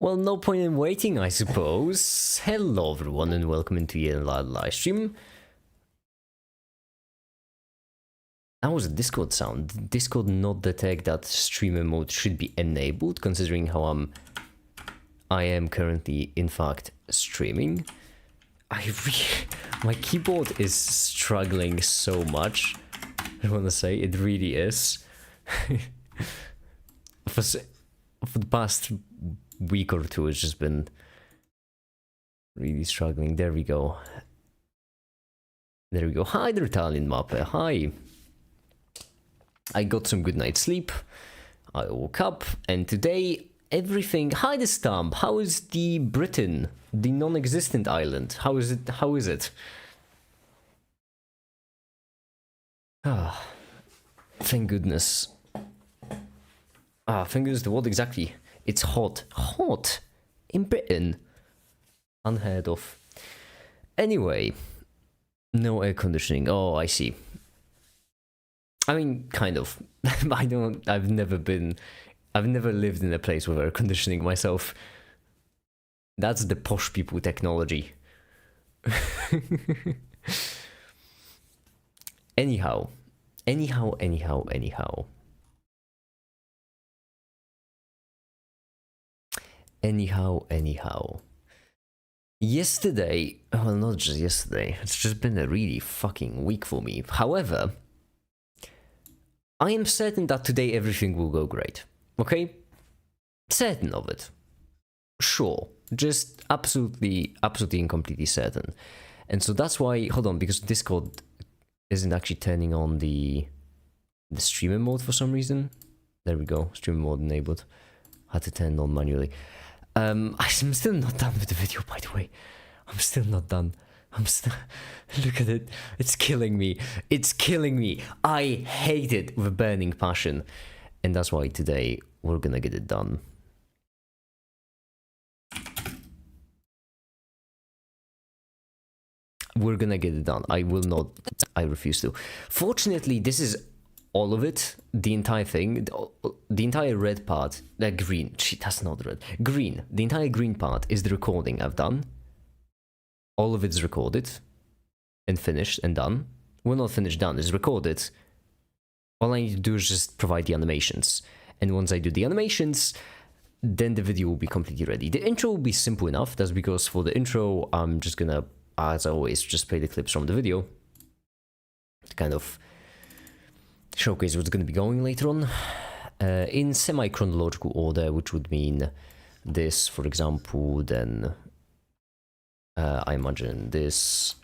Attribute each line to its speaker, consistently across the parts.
Speaker 1: Well, no point in waiting, I suppose. Hello everyone and welcome into yet another live stream. That was a Discord sound. Did Discord not detect that streamer mode should be enabled, considering how I am currently, in fact, streaming? My keyboard is struggling so much. I want to say it really is. For the past week or two, it's just been really struggling. There we go. There we go. Hi there, Italian Mappe. Hi. I got some good night's sleep. I woke up, and today everything. Hi, the Stump. How is the Britain, the non-existent island? How is it? How is it? Ah, thank goodness. Ah, thank goodness. What exactly? It's hot. Hot in Britain. Unheard of. Anyway, no air conditioning. Oh, I see. I mean, kind of. I've never lived in a place with air conditioning myself. That's the posh people technology. Anyhow. Yesterday, well, not just yesterday, it's just been a really fucking week for me. However, I am certain that today everything will go great. Okay? Certain of it. Sure. Just absolutely and completely certain. And so that's why, hold on, because Discord isn't actually turning on the streamer mode for some reason. There we go, streamer mode enabled. Had to turn it on manually. I'm still not done with the video, by the way. I'm still not done. Look at it. It's killing me. It's killing me. I hate it with a burning passion. And that's why today we're gonna get it done. We're gonna get it done. I will not. I refuse to. Fortunately, this is all of it. The entire thing. The entire red part. Green. That's not red. Green. The entire green part is the recording I've done. All of it's recorded and finished and done. Well, not finished, done. It's recorded. All I need to do is just provide the animations. And once I do the animations, then the video will be completely ready. The intro will be simple enough. That's because for the intro, I'm just gonna, as always, just play the clips from the video to kind of showcase what's gonna be going later on. In semi-chronological order, which would mean this, for example, then I imagine this,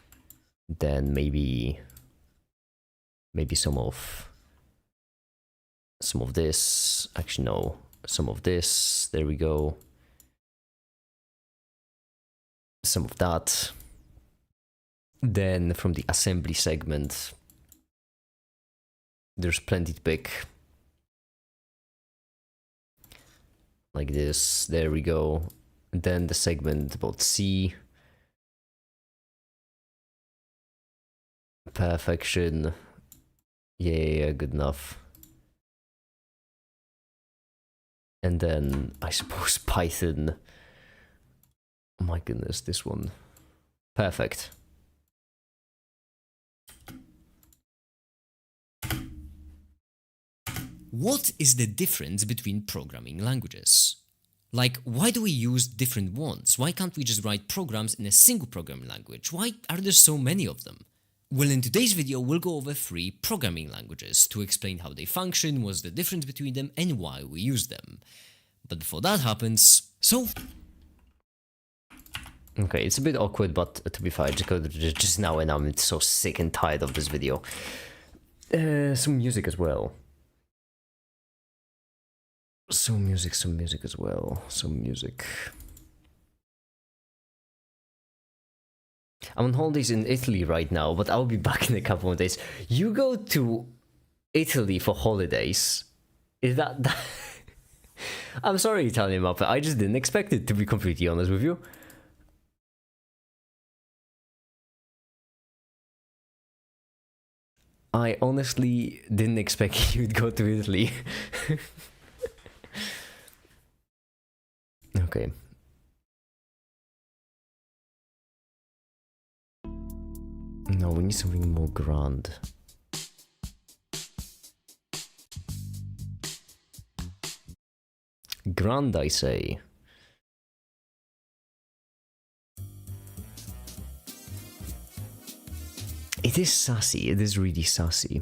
Speaker 1: then maybe some of this. Actually, no, some of this. There we go. Some of that. Then from the assembly segment, there's plenty to pick. Like this. There we go. Then the segment about C. Perfection. Yeah, good enough. And then I suppose Python. Oh my goodness, this one. Perfect.
Speaker 2: What is the difference between programming languages? Like, why do we use different ones? Why can't we just write programs in a single programming language? Why are there so many of them? Well, in today's video, we'll go over 3 programming languages to explain how they function, what's the difference between them, and why we use them. But before that happens,
Speaker 1: Okay, it's a bit awkward, but to be fair, just now and I'm so sick and tired of this video. Some music as well. Some music as well. Some music. I'm on holidays in Italy right now, but I'll be back in a couple of days. You go to Italy for holidays? Is that... I'm sorry, Italian Muppet. I just didn't expect it, to be completely honest with you. I honestly didn't expect you'd go to Italy. Okay, No, we need something more grand. Grand, I say. It is sassy, it is really sassy.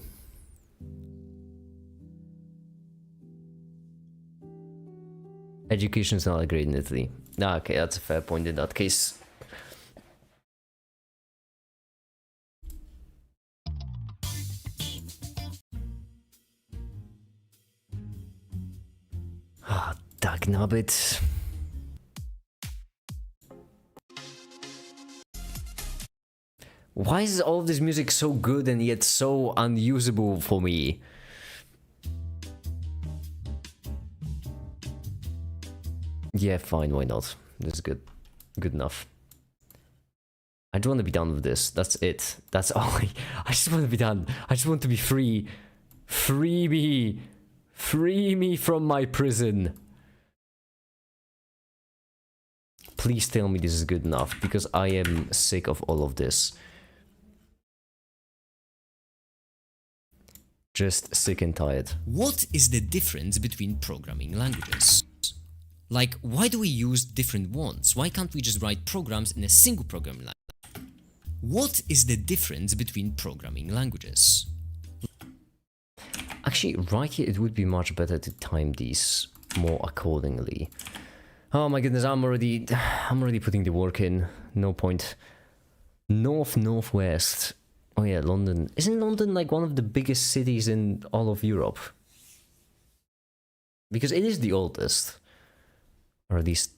Speaker 1: Education's not that great in Italy. Ah, okay, that's a fair point in that case. Ah, dagnabbit. Why is all of this music so good and yet so unusable for me? Yeah, fine, why not? This is good. Good enough. I just want to be done with this. That's it. That's all. I just want to be done. I just want to be free. Free me. Free me from my prison. Please tell me this is good enough, because I am sick of all of this. Just sick and tired.
Speaker 2: What is the difference between programming languages? Like, why do we use different ones? Why can't we just write programs in a single programming language? What is the difference between programming languages?
Speaker 1: Actually, right here, it would be much better to time these more accordingly. Oh my goodness, I'm already putting the work in. No point. Northwest. Oh yeah, London. Isn't London like one of the biggest cities in all of Europe? Because it is the oldest. Or at least...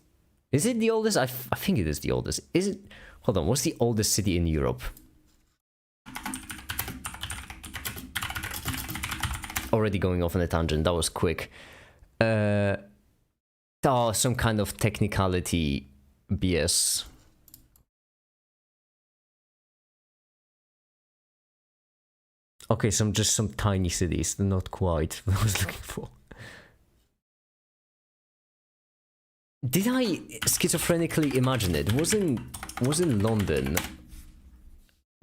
Speaker 1: Is it the oldest? I think it is the oldest. Is it... Hold on, what's the oldest city in Europe? Already going off on a tangent, that was quick. Oh, some kind of technicality BS. Okay, just some tiny cities, not quite what I was looking for. Did I schizophrenically imagine it? Wasn't London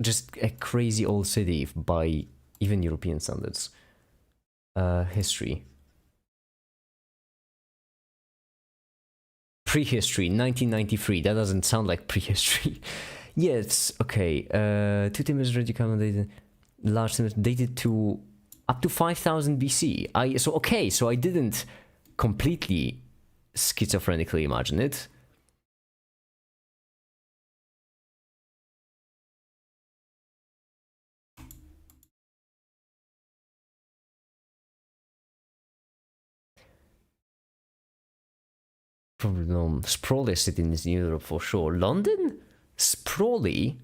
Speaker 1: just a crazy old city by even European standards? History. Prehistory, 1993. That doesn't sound like prehistory. Yeah, it's okay. 2 timbers already accommodated. Large timbers dated to up to 5000 BC. So I didn't completely schizophrenically imagine it. Probably no. Sprawly city in Europe for sure. London? Sprawly?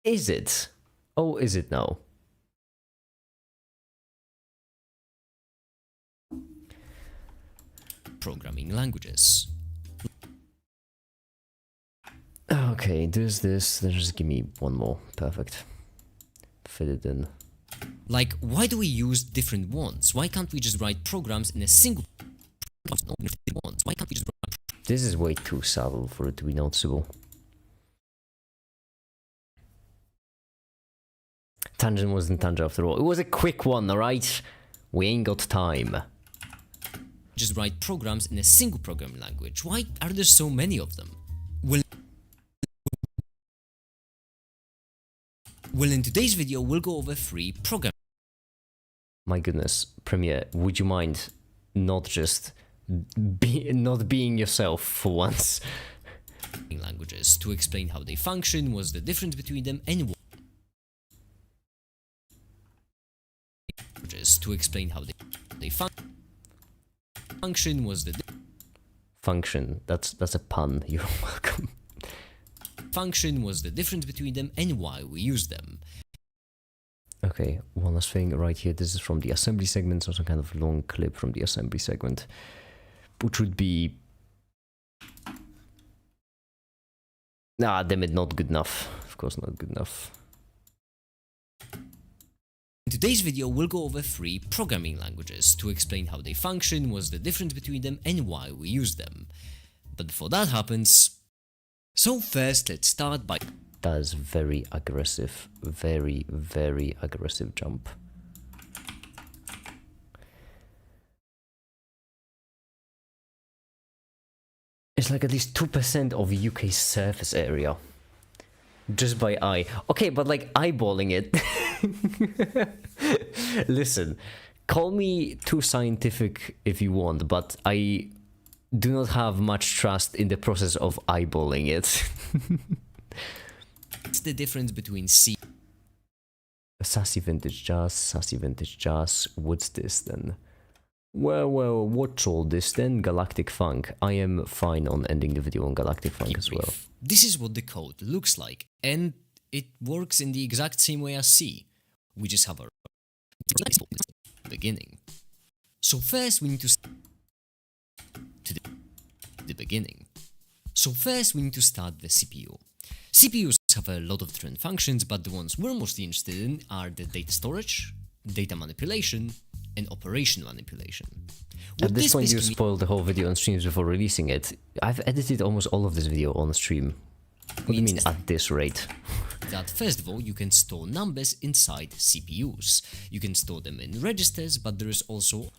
Speaker 1: Is it? Oh, is it now?
Speaker 2: Programming languages.
Speaker 1: Okay, there's this. Then just give me one more. Perfect. Fit it in.
Speaker 2: Like, why do we use different ones? Why can't we just write programs in a single ones? Why can't we just write...
Speaker 1: This is way too subtle for it to be noticeable. Tangent wasn't tangent after all. It was a quick one, alright? We ain't got time.
Speaker 2: Just write programs in a single programming language. Why are there so many of them? Well, in today's video, we'll go over 3 programming...
Speaker 1: My goodness, Premiere, would you mind not just not being yourself for once?
Speaker 2: languages to explain how they function, what's the difference between them, and to explain how they function was the
Speaker 1: function. That's a pun. You're welcome.
Speaker 2: Function was the difference between them and why we use them.
Speaker 1: Okay, one last thing right here. This is from the assembly segment, so some kind of long clip from the assembly segment, which would be... Nah, damn it, not good enough. Of course not good enough.
Speaker 2: In today's video, we'll go over 3 programming languages to explain how they function, what's the difference between them, and why we use them. But before that happens... So first, let's start by
Speaker 1: That is very aggressive. Very, very aggressive jump. It's like at least 2% of UK surface area. Just by eye. Okay, but like eyeballing it. Listen, call me too scientific if you want, but I do not have much trust in the process of eyeballing it.
Speaker 2: What's the difference between C?
Speaker 1: Sassy vintage jazz. What's this then? Well, what's all this then? Galactic funk. I am fine on ending the video on galactic funk as well.
Speaker 2: This is what the code looks like, and it works in the exact same way as C. We just have a beginning. So first we need to the beginning. So first we need to start the CPU. CPUs have a lot of different functions, but the ones we're mostly interested in are the data storage, data manipulation, and operation manipulation.
Speaker 1: At this point you spoiled the whole video on streams before releasing it. I've edited almost all of this video on stream. What do you mean at this rate?
Speaker 2: That first of all, you can store numbers inside CPUs. You can store them in registers, but there is also...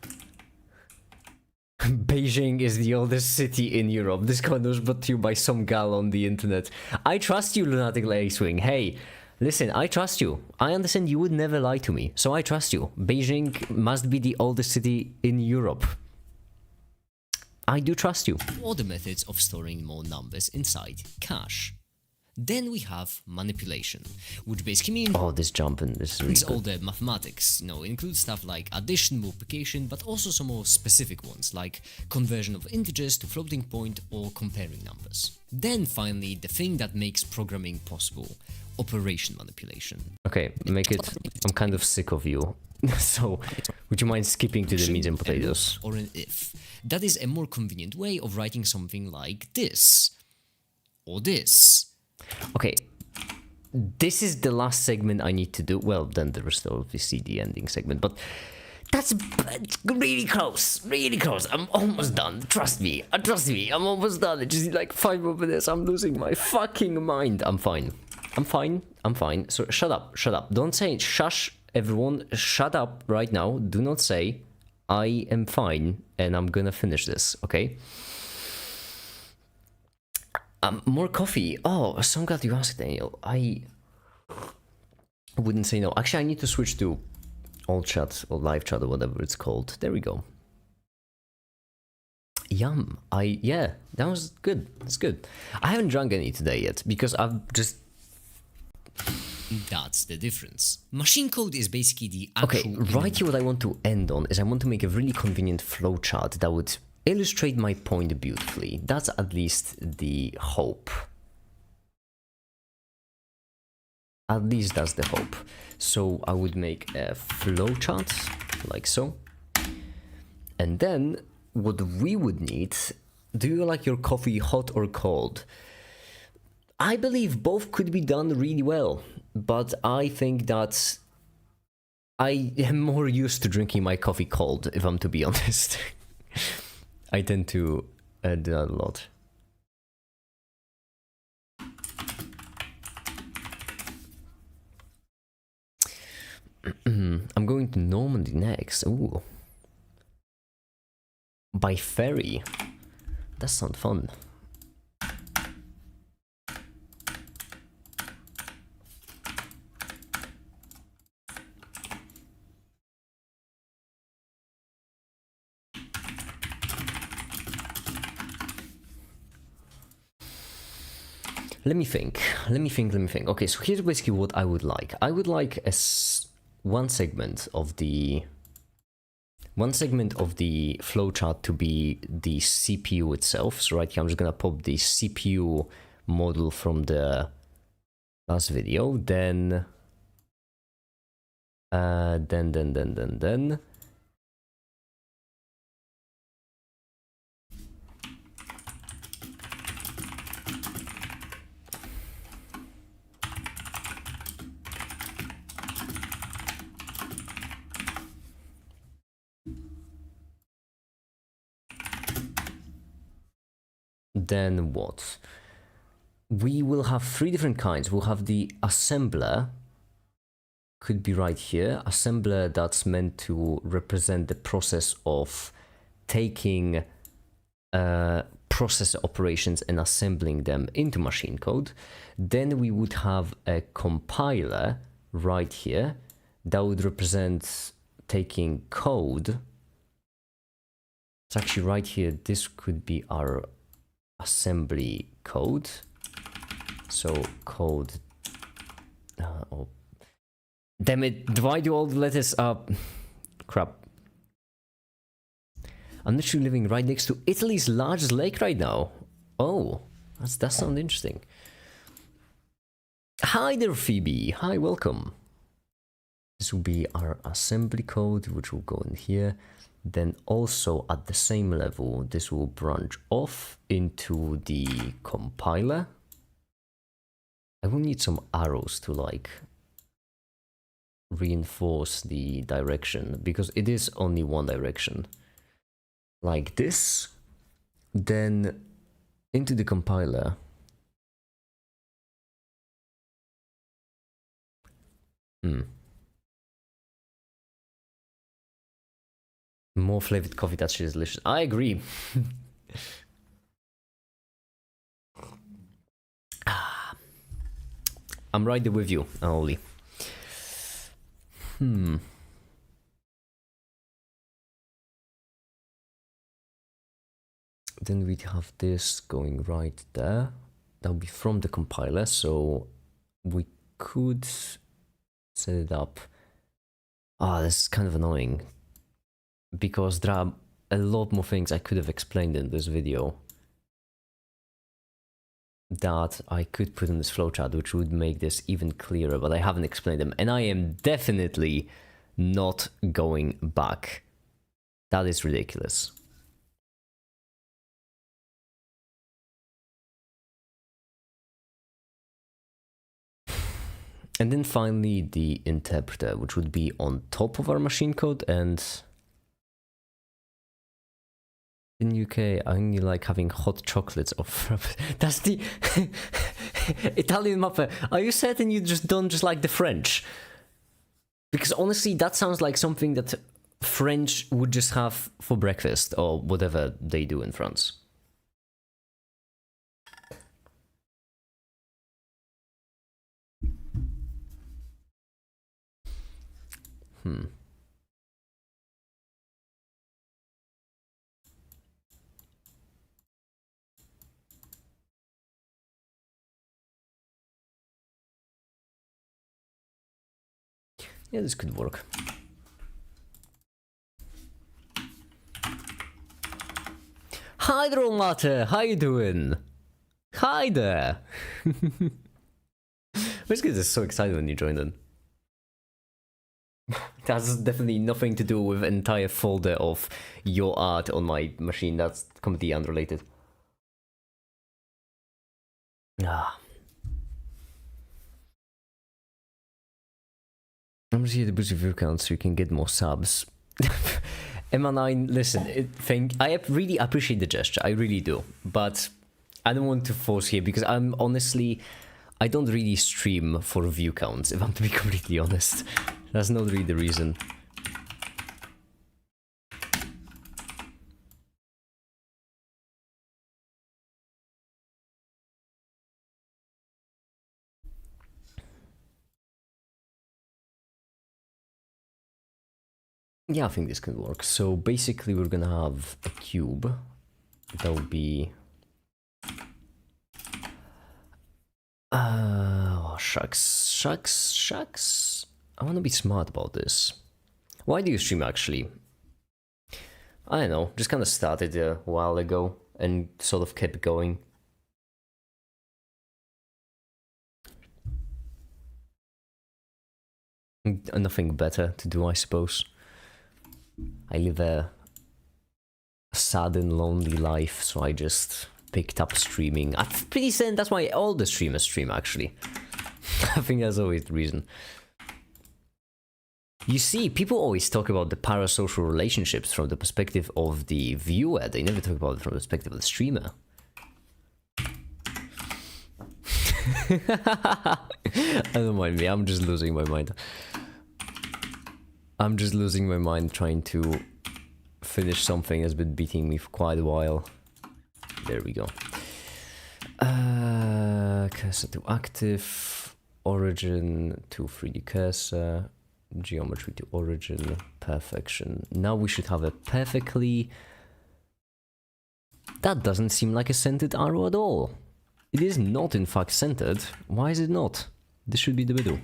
Speaker 1: Beijing is the oldest city in Europe. This comment was brought to you by some gal on the internet. I trust you, Lunatic Lady Swing. Hey, listen, I trust you. I understand you would never lie to me, so I trust you. Beijing must be the oldest city in Europe. I do trust you.
Speaker 2: Other methods of storing more numbers inside cache. Then we have manipulation, which basically means
Speaker 1: this jumping, this is really good.
Speaker 2: all the mathematics, includes stuff like addition, multiplication, but also some more specific ones like conversion of integers to floating point or comparing numbers. Then finally, the thing that makes programming possible, operation manipulation.
Speaker 1: Okay, make it. I'm kind of sick of you. So, would you mind skipping to the meat and potatoes?
Speaker 2: Or an if. That is a more convenient way of writing something like this. Or this.
Speaker 1: Okay, this is the last segment I need to do. Well, then there is still obviously the ending segment, but that's really close, really close. I'm almost done. Trust me, I'm almost done. It's just like 5 more minutes. I'm losing my fucking mind. I'm fine. So shut up. Don't say shush, everyone. Shut up right now. Do not say I am fine and I'm gonna finish this, okay? More coffee. Oh, so glad you asked, Daniel. I wouldn't say no. Actually, I need to switch to all chat or live chat or whatever it's called. There we go. Yum. Yeah, that was good. That's good. I haven't drunk any today yet because I've just...
Speaker 2: That's the difference. Machine code is basically the actual...
Speaker 1: Okay, right here what I want to end on is I want to make a really convenient flowchart that would illustrate my point beautifully. That's at least the hope. At least that's the hope. So I would make a flowchart like so. And then what we would need, do you like your coffee hot or cold? I believe both could be done really well, but I think that I am more used to drinking my coffee cold, if I'm to be honest. I tend to do that a lot. I'm going to Normandy next. Ooh. By ferry. That sounds fun. Let me think. Okay, so here's basically what I would like. I would like one segment of the flowchart to be the CPU itself. So right here, I'm just gonna pop the CPU model from the last video. Then what? we will have three different kinds. We'll have the assembler, could be right here, assembler that's meant to represent the process of taking process operations and assembling them into machine code. Then we would have a compiler right here that would represent taking code. It's actually right here. This could be our assembly code. So code. Oh, damn it! Do I do all the letters up? Crap. I'm literally living right next to Italy's largest lake right now. Oh, that sounds interesting. Hi there, Phoebe. Hi, welcome. This will be our assembly code, which will go in here. Then also at the same level, this will branch off into the compiler. I will need some arrows to like reinforce the direction, because it is only one direction. Like this, then into the compiler. More flavored coffee, that shit is delicious. I agree. I'm right there with you, Oli. Then we'd have this going right there. That'll be from the compiler, so we could set it up. This is kind of annoying, because there are a lot more things I could have explained in this video that I could put in this flowchart, which would make this even clearer, but I haven't explained them, and I am definitely not going back. That is ridiculous. And then finally the interpreter, which would be on top of our machine code. And in UK, I only like having hot chocolates or that's the Italian mapper. Are you certain you just don't just like the French? Because honestly, that sounds like something that French would just have for breakfast or whatever they do in France. Yeah, this could work. Hi there, Mate. How you doing? Hi there. This kid is so excited when you joined in. That has definitely nothing to do with an entire folder of your art on my machine. That's completely unrelated. I'm just here to boost your view count so you can get more subs. Emma9, listen, I really appreciate the gesture, I really do. But I don't want to force here because I don't really stream for view counts, if I'm to be completely honest. That's not really the reason. Yeah, I think this can work. So basically we're gonna have a cube that will be... shucks. I wanna be smart about this. Why do you stream actually? I don't know, just kinda started a while ago and sort of kept going. Nothing better to do, I suppose. I live a sad and lonely life, so I just picked up streaming. I'm pretty certain that's why all the streamers stream, actually. I think that's always the reason. You see, people always talk about the parasocial relationships from the perspective of the viewer. They never talk about it from the perspective of the streamer. Don't mind me, I'm just losing my mind. I'm just losing my mind trying to finish something that's been beating me for quite a while. There we go. Cursor to active, origin to 3D cursor, geometry to origin, perfection. Now we should have a perfectly... That doesn't seem like a centered arrow at all. It is not in fact centered. Why is it not? This should be the middle.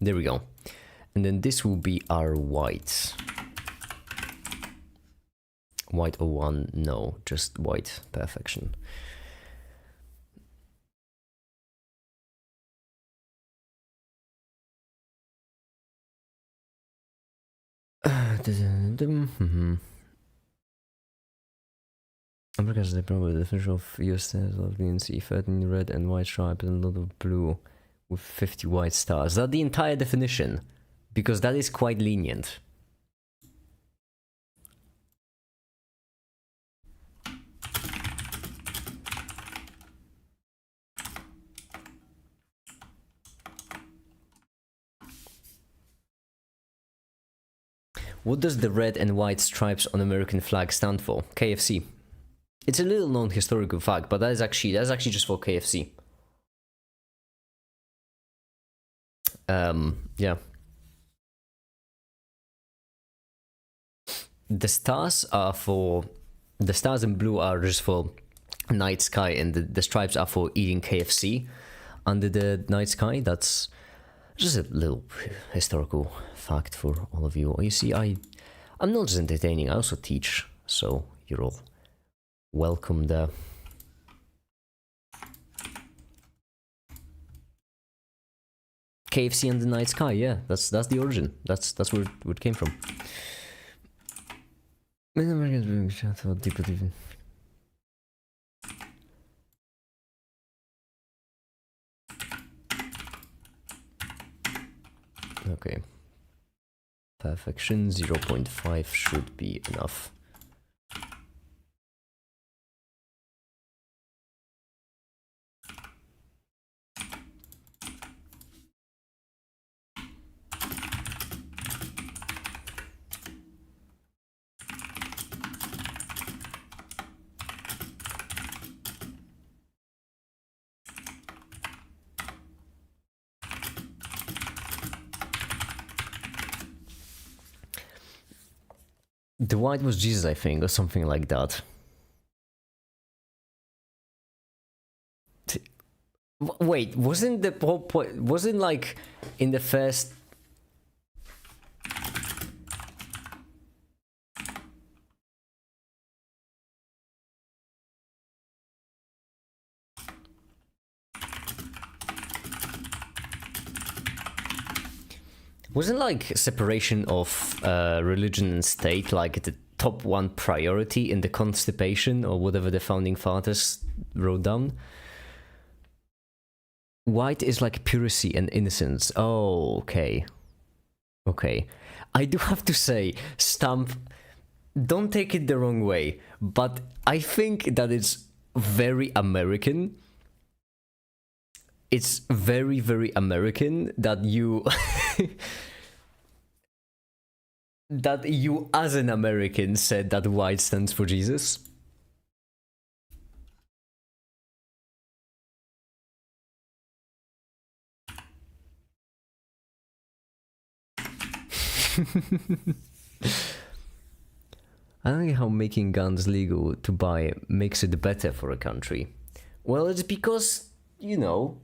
Speaker 1: There we go. And then this will be our white. White 01, no, just white, perfection. Because the probably the definition of US of BNC 13 red and white stripe and a lot of blue with 50 white stars. Is that the entire definition? Because that is quite lenient. What does the red and white stripes on American flag stand for? KFC. It's a little known historical fact, but that's actually just for KFC. Yeah. The stars in blue are just for night sky, and the stripes are for eating KFC under the night sky. That's just a little historical fact for all of you. You see, I'm not just entertaining, I also teach, so you're all welcome there. KFC and the night sky, yeah, that's the origin. That's where it came from. Okay. Perfection 0.5 should be enough. The white was Jesus, I think, or something like that. Wait, wasn't the whole point? Wasn't like in the first? Wasn't like separation of religion and state like the top one priority in the Constipation or whatever the founding fathers wrote down? White is like purity and innocence. Oh, okay. Okay. I do have to say, Stump, don't take it the wrong way, but I think that it's very American. It's very, very American that you... that you as an American said that white stands for Jesus. I don't know how making guns legal to buy makes it better for a country. Well, it's because, you know...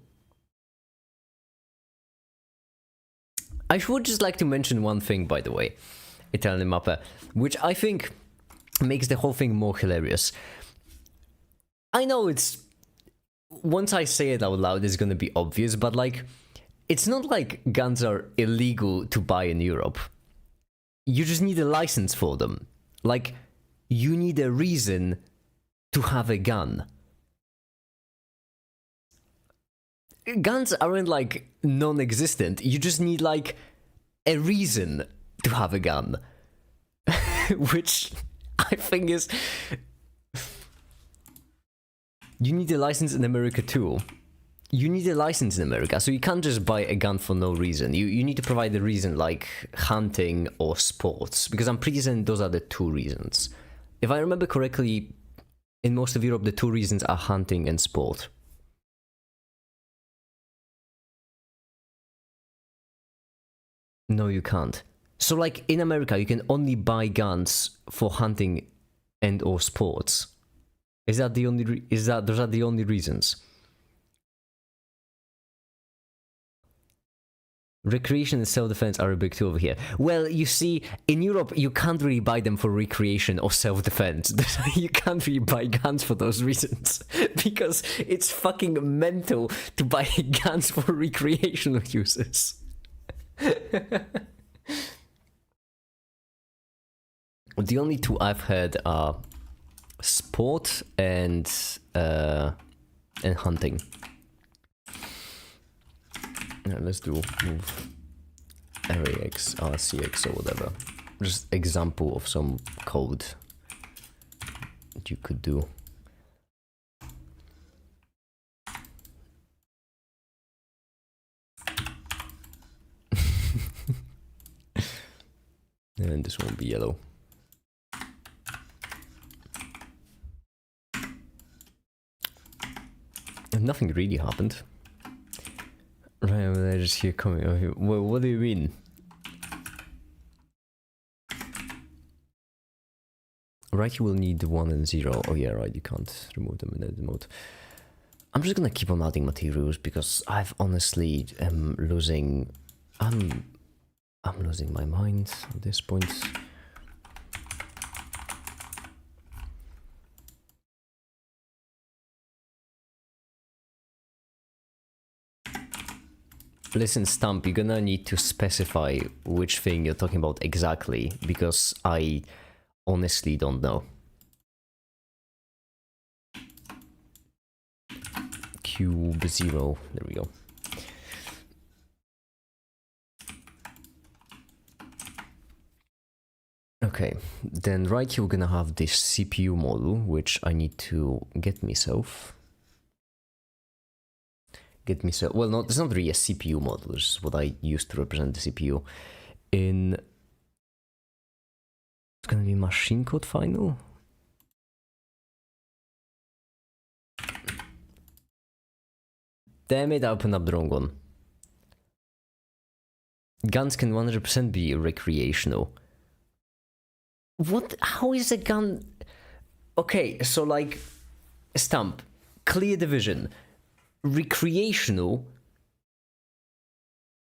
Speaker 1: I would just like to mention one thing, by the way, Italian Mappa, which I think makes the whole thing more hilarious. I know it's... Once I say it out loud, it's gonna be obvious, but like... It's not like guns are illegal to buy in Europe. You just need a license for them. Like, you need a reason to have a gun. Guns aren't like non-existent. You just need like a reason to have a gun. Which I think is... You need a license in America too. You need a license in America, so you can't just buy a gun for no reason. You need to provide a reason like hunting or sports, because I'm pretty certain those are the two reasons. If I remember correctly, in most of Europe, the two reasons are hunting and sport. No, you can't. So, like, in America, you can only buy guns for hunting and or sports. Is that the only? Those are the only reasons? Recreation and self-defense are a big two over here. Well, you see, in Europe, you can't really buy them for recreation or self-defense. You can't really buy guns for those reasons. Because it's fucking mental to buy guns for recreational uses. The only two I've heard are sport and hunting. Yeah, let's do move RAX, RCX or whatever. Just example of some code that you could do. And this won't be yellow. And nothing really happened. Right, well, I just hear coming over here. What do you mean? Right, you will need 1 and 0. Oh yeah, right, you can't remove them in edit mode. I'm just gonna keep on adding materials because I've honestly am losing... I'm losing my mind at this point. Listen, Stump, you're gonna need to specify which thing you're talking about exactly, because I honestly don't know. Cube 0, there we go. Okay, then right here we're gonna have this CPU model, which I need to get myself. Well, no, it's not really a CPU model, it's what I use to represent the CPU. It's gonna be machine code final? Damn it, I opened up the wrong one. Guns can 100% be recreational. What? How is a gun... Okay, so like... Stump. Clear division. Recreational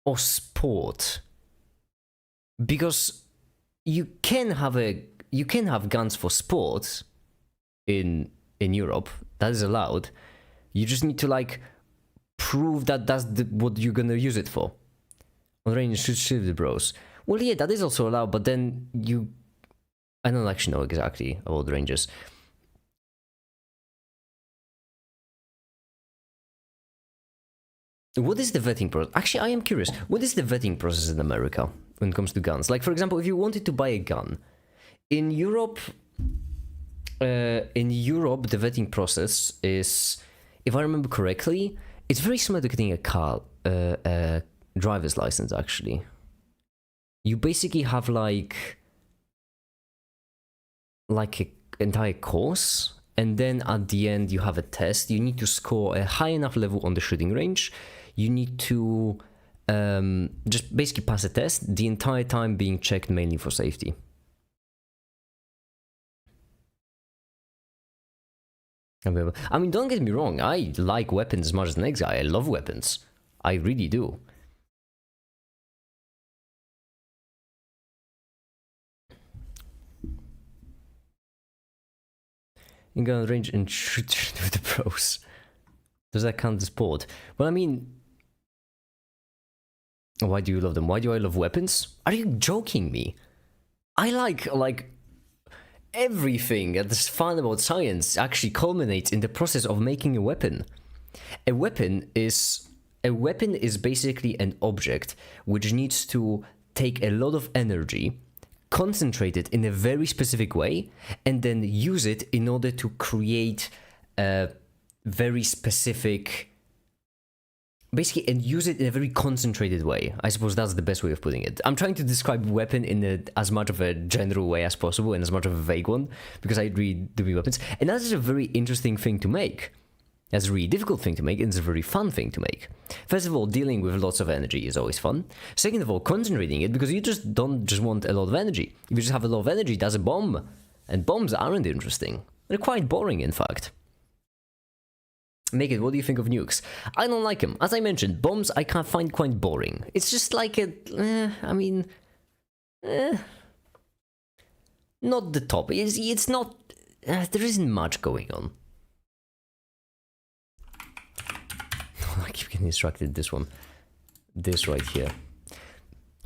Speaker 1: or sport, because you can have guns for sports in Europe. That is allowed. You just need to like prove that that's what you're gonna use it for. On range, shoot the bros. Well, yeah, that is also allowed, but then I don't actually know exactly about ranges. What is the vetting process? Actually, I am curious. What is the vetting process in America when it comes to guns? Like, for example, if you wanted to buy a gun in Europe, the vetting process is, if I remember correctly, it's very similar to getting a driver's license. Actually, you basically have like an entire course. And then at the end, you have a test. You need to score a high enough level on the shooting range. You need to just basically pass a test, the entire time being checked mainly for safety. I mean, don't get me wrong. I like weapons as much as the next guy. I love weapons. I really do. You go on range and shoot with the pros. Does that count as sport? Well, I mean, why do you love them? Why do I love weapons? Are you joking me? I like everything that's fun about science actually culminates in the process of making a weapon. A weapon is basically an object which needs to take a lot of energy, concentrate it in a very specific way, and then use it in order to create very specific, basically, and use it in a very concentrated way. I suppose that's the best way of putting it. I'm trying to describe weapon in as much of a general way as possible and as much of a vague one, because I read the weapons, and that is a very interesting thing to make. That's a really difficult thing to make, and it's a very fun thing to make. First of all, dealing with lots of energy is always fun. Second of all, concentrating it, because you just don't just want a lot of energy. If you just have a lot of energy, that's a bomb. And bombs aren't interesting. They're quite boring, in fact. Naked, what do you think of nukes? I don't like them. As I mentioned, bombs I can't find quite boring. It's just like not the top. It's not, there isn't much going on. I keep getting distracted, this one. This right here.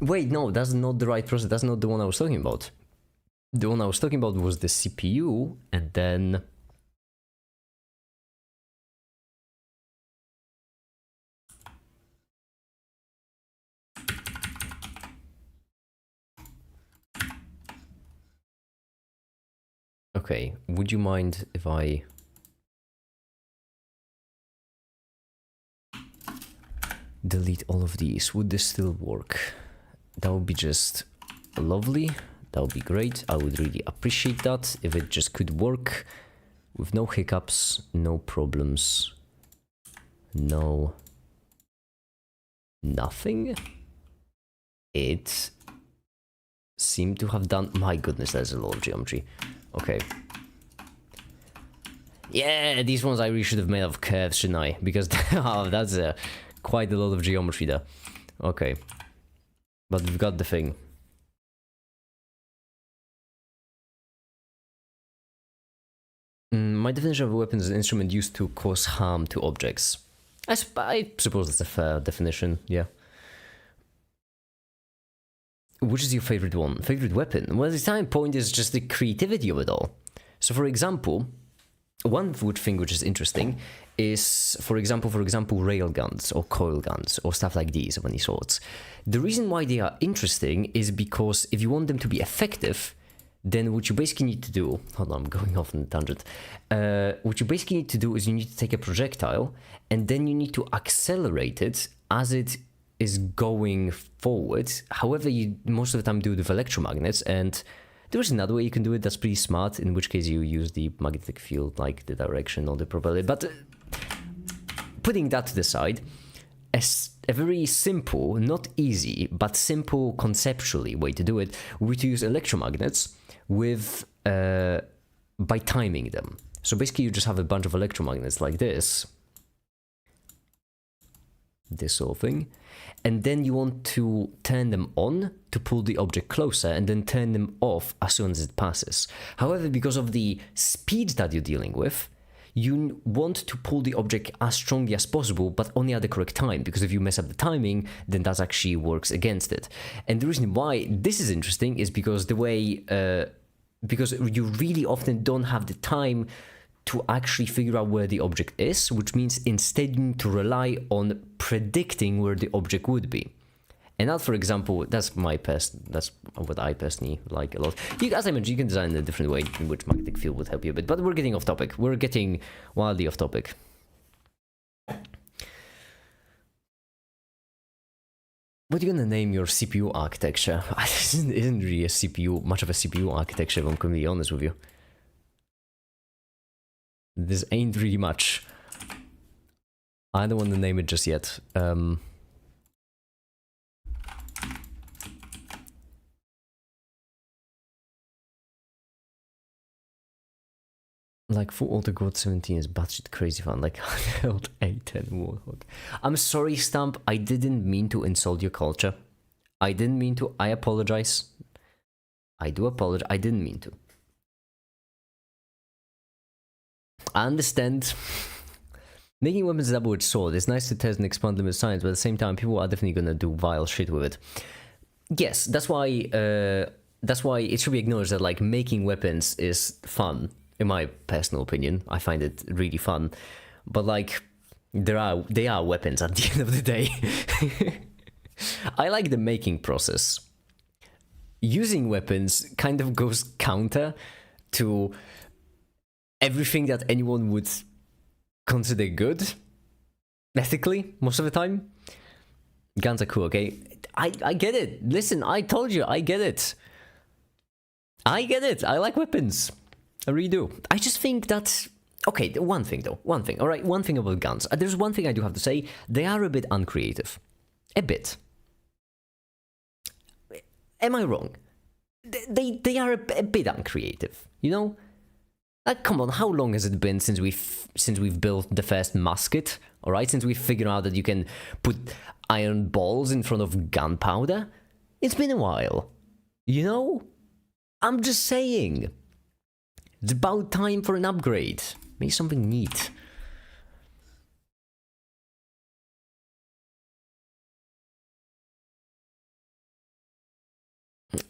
Speaker 1: Wait, no, that's not the right process. That's not the one I was talking about. The one I was talking about was the CPU, and then... Okay, would you mind if I... delete all of these? Would this still work? That would be just lovely. That would be great. I would really appreciate that if it just could work with no hiccups, no problems, no nothing. It seemed to have done... My goodness, that's a lot of geometry. Okay. Yeah, these ones I really should have made of curves, shouldn't I? Because oh, that's quite a lot of geometry there. Okay. But we've got the thing. My definition of a weapon is an instrument used to cause harm to objects. I suppose that's a fair definition, yeah. Which is your favorite one? Favorite weapon? Well, the time point is just the creativity of it all. So, for example, one thing which is interesting is, for example, rail guns or coil guns or stuff like these of any sorts. The reason why they are interesting is because if you want them to be effective, then what you basically need to do... Hold on, I'm going off on a tangent. What you basically need to do is you need to take a projectile and then you need to accelerate it as it is going forward. However, you most of the time do it with electromagnets, and there's another way you can do it that's pretty smart, in which case you use the magnetic field, like the direction or the probability. But putting that to the side, a very simple, not easy, but simple conceptually way to do it would use electromagnets with by timing them. So basically you just have a bunch of electromagnets like this sort of thing, and then you want to turn them on to pull the object closer and then turn them off as soon as it passes. However, because of the speed that you're dealing with, you want to pull the object as strongly as possible, but only at the correct time, because if you mess up the timing, then that actually works against it. And the reason why this is interesting is because the way, because you really often don't have the time to actually figure out where the object is, which means instead you need to rely on predicting where the object would be. And that, for example, that's what I personally like a lot. As I mentioned, you can design in a different way in which magnetic field would help you a bit, but we're getting off topic. We're getting wildly off topic. What are you gonna name your CPU architecture? This isn't really a CPU, much of a CPU architecture, if I'm gonna be honest with you. This ain't really much. I don't want to name it just yet. Like full auto growth 17 is batshit crazy fun. Like held A10 Warthog. I'm sorry, Stump. I didn't mean to insult your culture. I didn't mean to. I apologize. I do apologize. I didn't mean to. I understand. Making weapons a double-edged sword. It's nice to test and expand them with science, but at the same time, people are definitely gonna do vile shit with it. Yes, that's why it should be acknowledged that like making weapons is fun. In my personal opinion, I find it really fun. But like, they are weapons at the end of the day. I like the making process. Using weapons kind of goes counter to everything that anyone would consider good, ethically, most of the time. Guns are cool, okay? I get it. Listen, I told you, I get it. I get it. I like weapons. I really do. I just think that... Okay, one thing, alright? One thing about guns. There's one thing I do have to say. They are a bit uncreative. A bit. Am I wrong? They are a bit uncreative, you know? Like, come on, how long has it been since we've built the first musket? Alright, since we figured out that you can put iron balls in front of gunpowder? It's been a while. You know? I'm just saying. It's about time for an upgrade. Maybe something neat.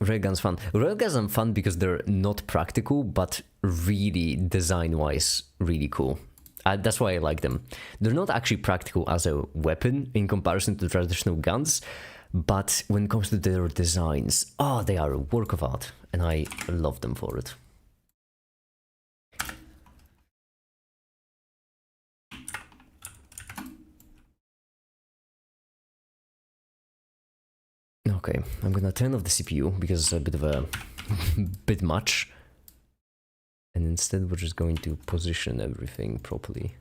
Speaker 1: Railguns fun. Railguns are fun because they're not practical, but really design-wise really cool. That's why I like them. They're not actually practical as a weapon in comparison to traditional guns, but when it comes to their designs, oh, they are a work of art, and I love them for it. Okay, I'm gonna turn off the CPU because it's a bit of a bit much. And instead we're just going to position everything properly.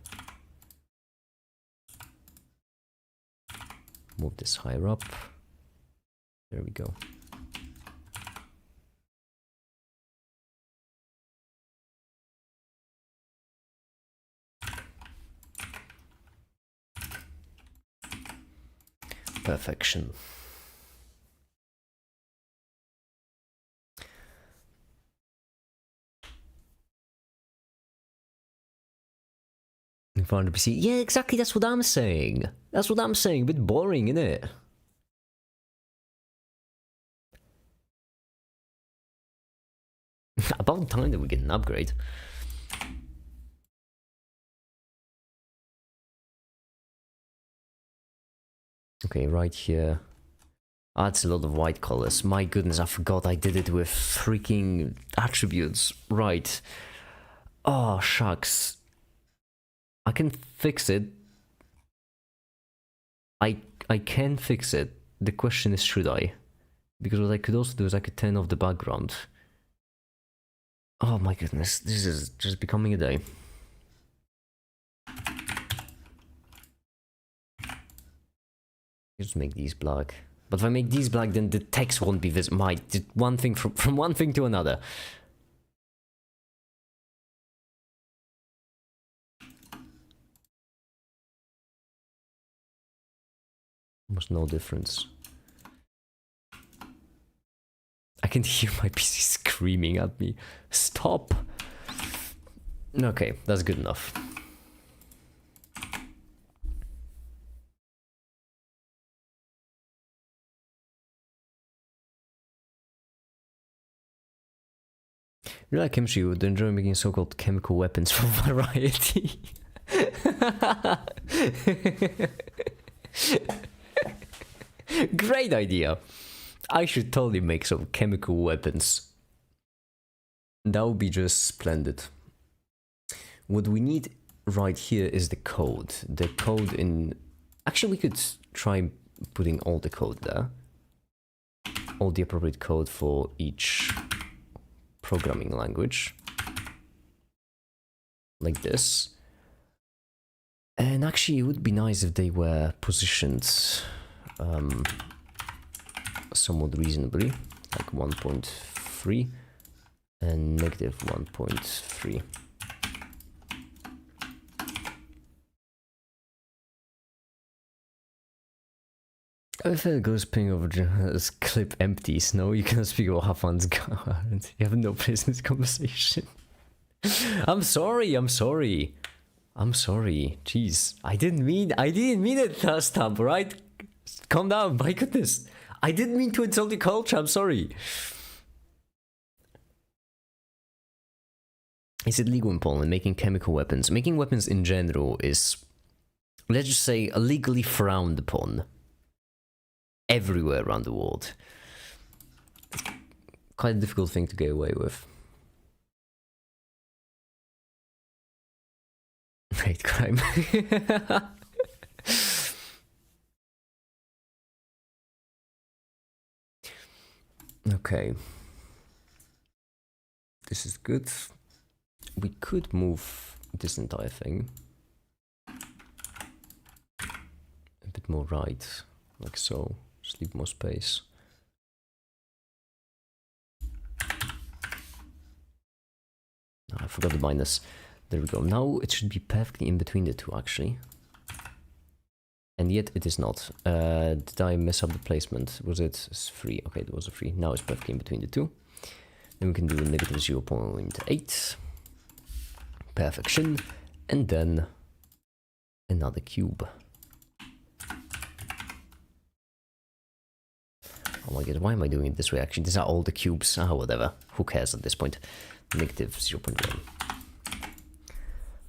Speaker 1: Move this higher up. There we go. Perfection. In front of the PC. Yeah, exactly, that's what I'm saying. That's what I'm saying. A bit boring, isn't it? About time that we get an upgrade. Okay, right here. Ah, that's a lot of white colors. My goodness, I forgot I did it with freaking attributes. Right. Oh, shucks. I can fix it. I can fix it. The question is, should I? Because what I could also do is I could turn off the background. Oh my goodness, this is just becoming a day. Just make these black. But if I make these black, then the text won't be visible. My, one thing from one thing to another. Almost no difference. I can hear my PC screaming at me. Stop! Okay, that's good enough. You like chemistry, you would enjoy making so-called chemical weapons for variety. Great idea. I should totally make some chemical weapons. That would be just splendid. What we need right here is the code. The code in... Actually, we could try putting all the code there. All the appropriate code for each programming language. Like this. And actually, it would be nice if they were positioned somewhat reasonably, like 1.3 and negative 1.3. If it goes ping over this clip empties, no, you cannot speak about how fun's gone. You have no business conversation. I'm sorry. Jeez, I didn't mean it last time, right? Calm down, my goodness. I didn't mean to insult your culture, I'm sorry. Is it legal in Poland, making chemical weapons? Making weapons in general is, let's just say, legally frowned upon. Everywhere around the world. Quite a difficult thing to get away with. Hate crime. Okay. This is good. We could move this entire thing a bit more right, like so. Just leave more space. Oh, I forgot the minus. There we go. Now it should be perfectly in between the two, actually. And yet it is not. Did I mess up the placement? Was it 3? Okay, it was a 3. Now it's perfectly in between the two. Then we can do negative 0.8. Perfection. And then another cube. Oh my god, why am I doing it this way? Actually, these are all the cubes. Ah, whatever. Who cares at this point? Negative 0.1.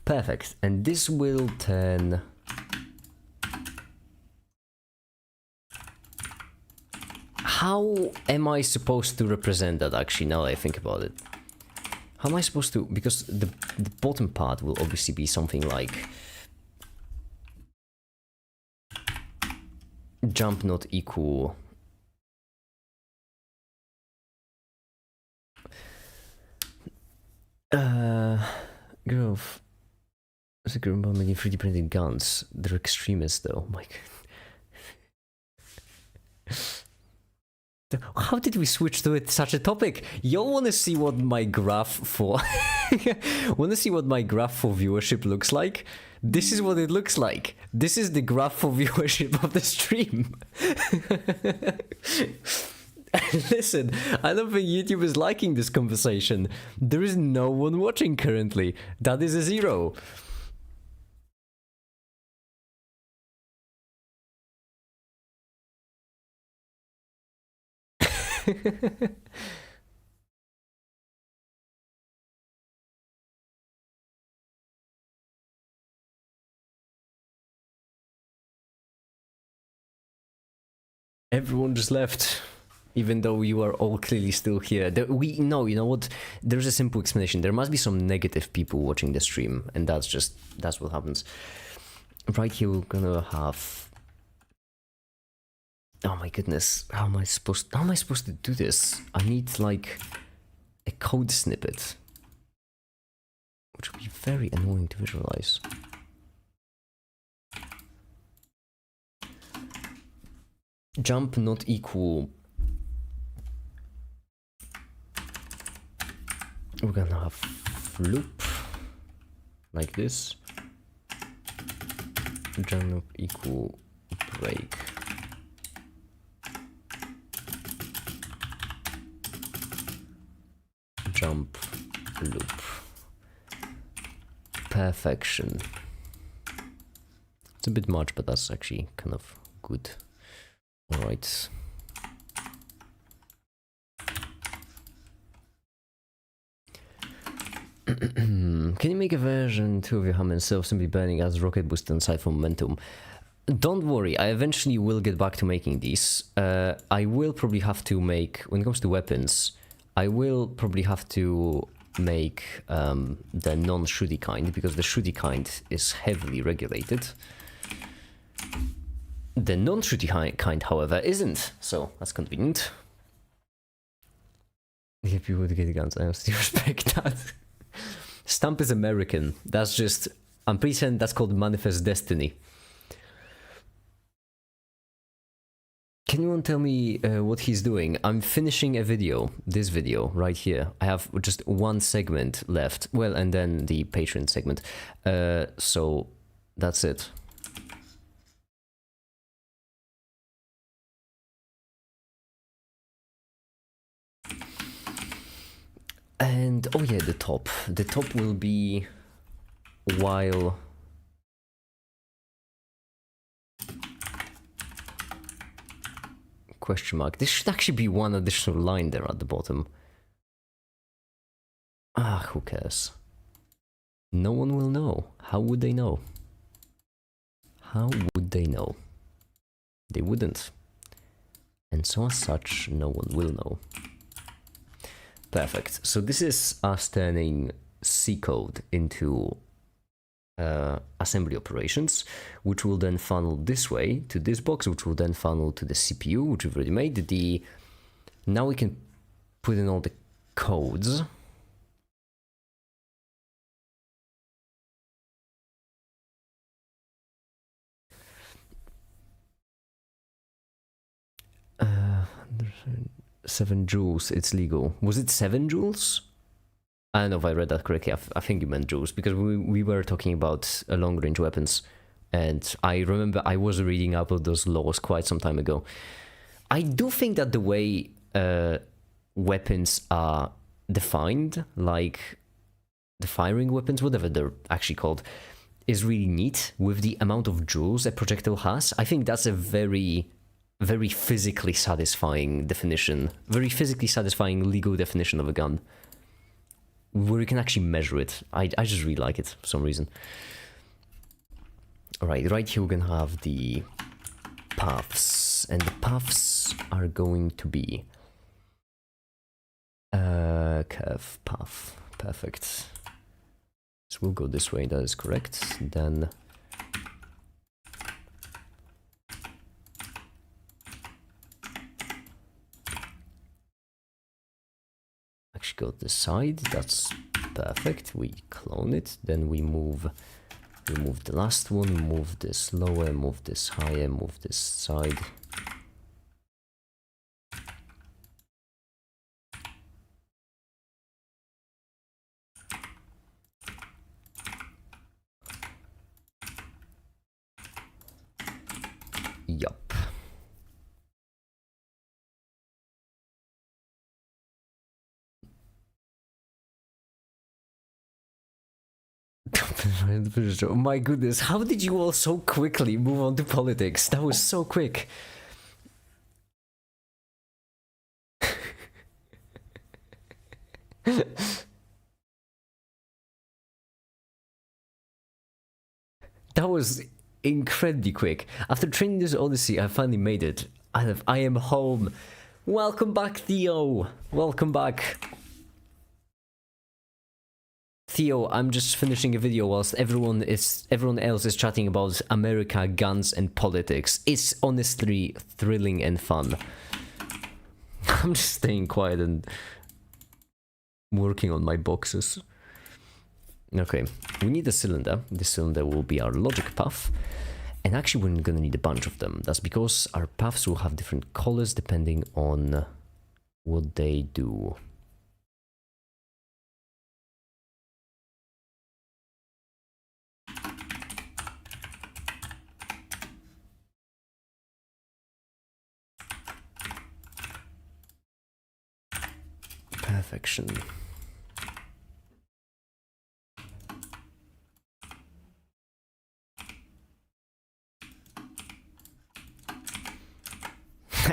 Speaker 1: Perfect. And this will turn... How am I supposed to represent that, actually, now that I think about it? How am I supposed to... Because the bottom part will obviously be something like... Jump not equal... Growth. What's a group about making 3D printed guns? They're extremists, though. Oh my god. How did we switch to it, such a topic? Y'all want to see what my graph for... want to see what my graph for viewership looks like? This is what it looks like. This is the graph for viewership of the stream. Listen, I don't think YouTube is liking this conversation. There is no one watching currently. That is a 0. Everyone just left. Even though you are all clearly still here. You know what? There's a simple explanation. There must be some negative people watching the stream, and that's what happens. Right here we're gonna have... Oh my goodness, how am I supposed to do this? I need like a code snippet, which will be very annoying to visualize. Jump not equal... We're gonna have loop like this. Jump equal break. Jump loop. Perfection. It's a bit much, but that's actually kind of good. All right. Can you make a version 2 of your hammer instead of simply burning as rocket boost inside for momentum? Don't worry, I eventually will get back to making these. I will probably have to make, when it comes to weapons, I will probably have to make the non-shooty kind, because the shooty kind is heavily regulated. The non-shooty kind, however, isn't, so that's convenient. If you would get guns, I still respect that. Stump is American. That's just... I'm pretty certain that's called Manifest Destiny. Can anyone tell me what he's doing? I'm finishing a video. This video, right here. I have just one segment left. Well, and then the Patreon segment. So, that's it. And, oh yeah, the top. The top will be while... Question mark. This should actually be one additional line there at the bottom. Ah, who cares? No one will know. How would they know? How would they know? They wouldn't. And so as such, no one will know. Perfect. So this is us turning C code into assembly operations, which will then funnel this way to this box, which will then funnel to the CPU, which we've already made. Now we can put in all the codes. Uh, 7 joules, it's legal. Was it 7 joules? I don't know if I read that correctly. I think you meant joules, because we were talking about long-range weapons, and I remember I was reading up of those laws quite some time ago. I do think that the way weapons are defined, like the firing weapons, whatever they're actually called, is really neat with the amount of joules a projectile has. I think that's a very, very physically satisfying definition, very physically satisfying legal definition of a gun, where you can actually measure it. I just really like it for some reason. Alright, right here we're gonna have the paths, and the paths are going to be curve path. Perfect. So we'll go this way, that is correct. Then actually go this side, that's perfect. We clone it, then we move the last one, move this lower, move this higher, move this side. Yup. Oh my goodness, how did you all so quickly move on to politics? That was so quick. That was incredibly quick. After training this Odyssey, I finally made it. I am home. Welcome back, Theo. Welcome back. Theo, I'm just finishing a video whilst everyone else is chatting about America, guns, and politics. It's honestly thrilling and fun. I'm just staying quiet and working on my boxes. Okay, we need a cylinder. This cylinder will be our logic path. And actually, we're gonna need a bunch of them. That's because our paths will have different colors depending on what they do. Perfection.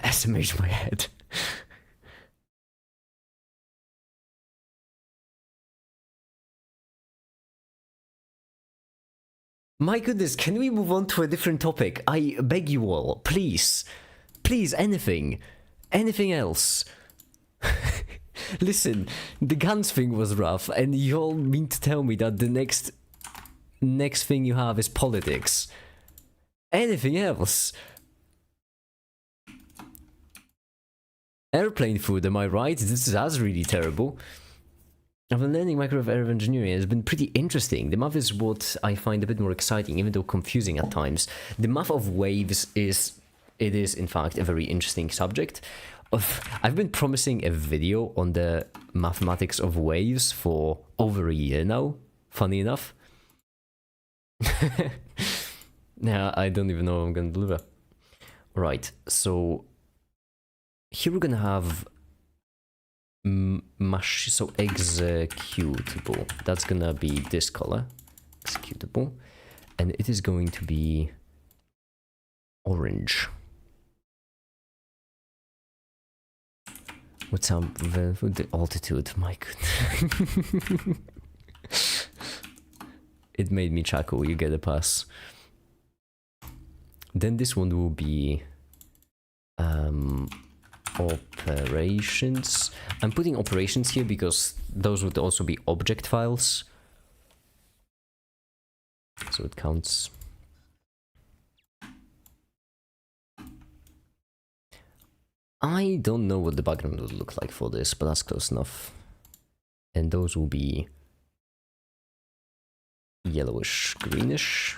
Speaker 1: Estimate my head. My goodness, can we move on to a different topic? I beg you all, please. Please, anything. Anything else. Listen, the guns thing was rough, and you all mean to tell me that the next thing you have is politics. Anything else? Airplane food, am I right? That's really terrible. I've been learning microwave air engineering. It's been pretty interesting. The math is what I find a bit more exciting, even though confusing at times. The math of waves is in fact a very interesting subject. I've been promising a video on the mathematics of waves for over a year now, funny enough. Now I don't even know if I'm gonna deliver. Right, so here we're gonna have so executable. That's gonna be this color, executable, and it is going to be orange. What's the altitude? My goodness. It made me chuckle. You get a pass. Then this one will be operations. I'm putting operations here because those would also be object files. so it counts. I don't know what the background would look like for this, but that's close enough. And those will be yellowish, greenish.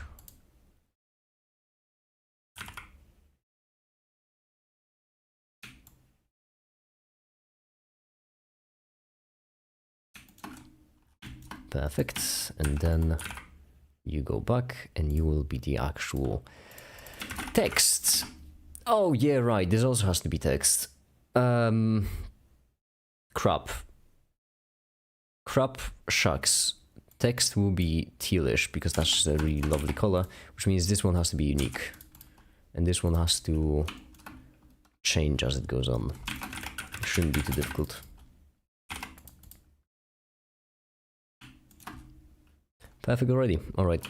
Speaker 1: Perfect. And then you go back and you will be the actual text. Oh yeah, right. This also has to be text. Crap. Crap shucks. Text will be tealish because that's just a really lovely color, which means this one has to be unique. And this one has to change as it goes on. It shouldn't be too difficult. Perfect already. Alright.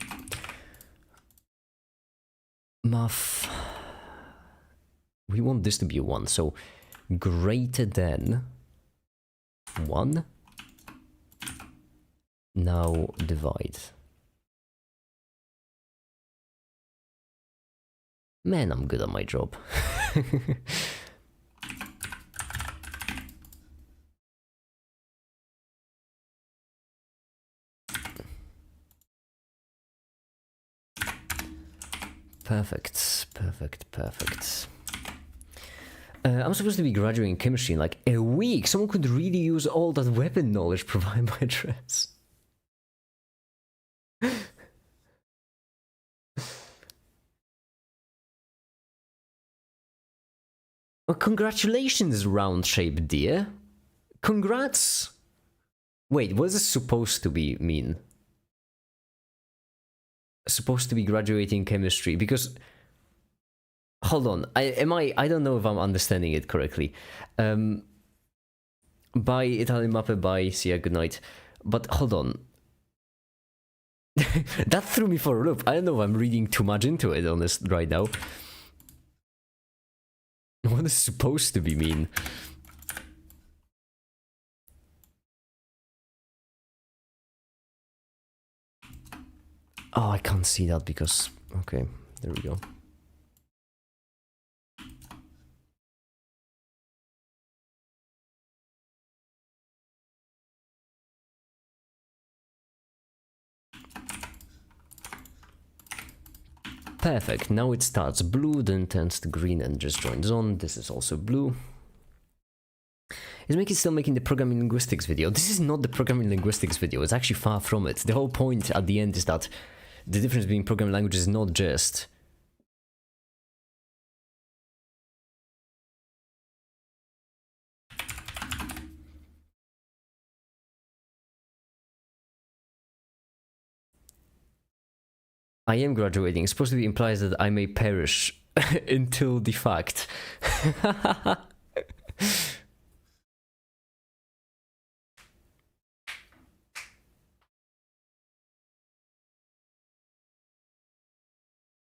Speaker 1: Math. We want this to be a 1, so greater than 1. Now divide. Man, I'm good at my job. Perfect, perfect, perfect. I'm supposed to be graduating chemistry in like a week. Someone could really use all that weapon knowledge provided by Dress. Well, congratulations, round shape dear. Congrats. Wait, what is this supposed to be mean? Supposed to be graduating chemistry because hold on, I don't know if I'm understanding it correctly. By Italian Mappe, by Sia, good night. But hold on. That threw me for a loop. I don't know if I'm reading too much into it on this right now. What is supposed to be mean? Oh, I can't see that because... Okay, there we go. Perfect, now it starts blue, then turns to green and just joins on. This is also blue. Is Mickey still making the programming linguistics video? This is not the programming linguistics video, it's actually far from it. The whole point at the end is that the difference between programming languages is not just... I am graduating. It's supposed to be implies that I may perish until the fact.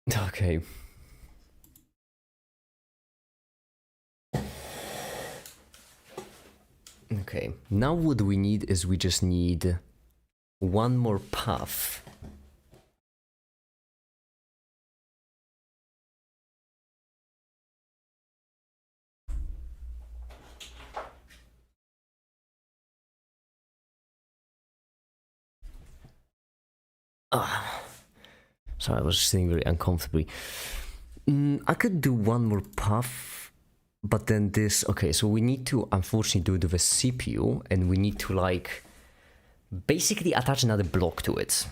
Speaker 1: Okay. Okay, now what we need is we just need one more path. Sorry, I was sitting very uncomfortably. I could do one more path, but then this... Okay, so we need to unfortunately do it with a CPU, and we need to like basically attach another block to it.